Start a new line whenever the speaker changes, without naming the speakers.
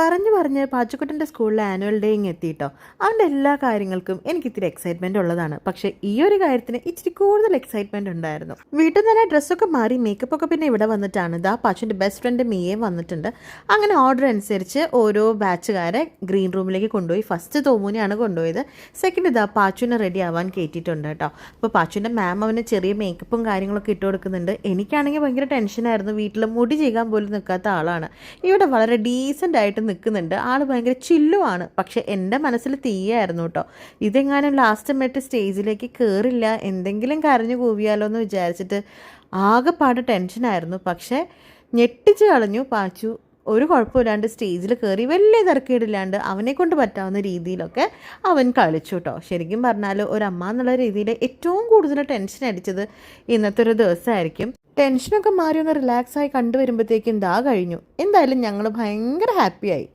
പറഞ്ഞ് പാച്ചുക്കുട്ടൻ്റെ സ്കൂളിലെ annual day ഇങ്ങ് എത്തിയിട്ടോ. അവൻ്റെ എല്ലാ കാര്യങ്ങൾക്കും എനിക്കിത്തിരി എക്സൈറ്റ്മെൻ്റ് ഉള്ളതാണ്. പക്ഷേ ഈ ഒരു കാര്യത്തിന് ഇച്ചിരി കൂടുതൽ എക്സൈറ്റ്മെൻറ്റ് ഉണ്ടായിരുന്നു. വീട്ടിൽ നിന്ന് തന്നെ ഡ്രസ്സൊക്കെ മാറി മേക്കപ്പൊക്കെ പിന്നെ ഇവിടെ വന്നിട്ടാണ്. ഇതാ പാച്ചുൻ്റെ ബെസ്റ്റ് ഫ്രണ്ട് മിയയും വന്നിട്ടുണ്ട്. അങ്ങനെ ഓർഡർ അനുസരിച്ച് ഓരോ ബാച്ചുകാരെ ഗ്രീൻ റൂമിലേക്ക് കൊണ്ടുപോയി. ഫസ്റ്റ് തോമൂനെയാണ് കൊണ്ടുപോയത്. സെക്കൻഡ് ഇതാ പാച്ചുവിനെ റെഡി ആവാൻ കയറ്റിയിട്ടുണ്ട് കേട്ടോ. അപ്പോൾ പാച്ചുവിൻ്റെ മാം അവന് ചെറിയ മേക്കപ്പും കാര്യങ്ങളൊക്കെ ഇട്ട് കൊടുക്കുന്നുണ്ട്. എനിക്കാണെങ്കിൽ ഭയങ്കര ടെൻഷനായിരുന്നു. വീട്ടിൽ മുടി ചെയ്യാൻ പോലും നിൽക്കാത്ത ആളാണ്. ഇവിടെ വളരെ ഡീസൻ്റ് ആയിട്ട് നിൽക്കുന്നുണ്ട്. ആൾ ഭയങ്കര ചില്ലുമാണ്. പക്ഷെ എൻ്റെ മനസ്സിൽ തീയായിരുന്നു കേട്ടോ. ഇതെങ്ങാനും ലാസ്റ്റ് മിനിറ്റ് സ്റ്റേജിലേക്ക് കയറില്ല, എന്തെങ്കിലും കരഞ്ഞു കൂവിയാലോ എന്ന് വിചാരിച്ചിട്ട് ആകെപ്പാട് ടെൻഷനായിരുന്നു. പക്ഷേ ഞെട്ടിച്ച് കളഞ്ഞു പാച്ചു. ഒരു കുഴപ്പമില്ലാണ്ട് സ്റ്റേജിൽ കയറി വലിയ തിരക്കേടില്ലാണ്ട് അവനെക്കൊണ്ട് പറ്റാവുന്ന രീതിയിലൊക്കെ അവൻ കളിച്ചു കേട്ടോ. ശരിക്കും പറഞ്ഞാൽ ഒരമ്മ എന്നുള്ള രീതിയിൽ ഏറ്റവും കൂടുതൽ ടെൻഷൻ അടിച്ചത് ഇന്നത്തെ ഒരു ദിവസമായിരിക്കും. ടെൻഷനൊക്കെ മാറി ഒന്ന് റിലാക്സായി കണ്ടുവരുമ്പോഴത്തേക്കും ഇതാ കഴിഞ്ഞു. എന്തായാലും ഞങ്ങൾ ഭയങ്കര ഹാപ്പിയായി.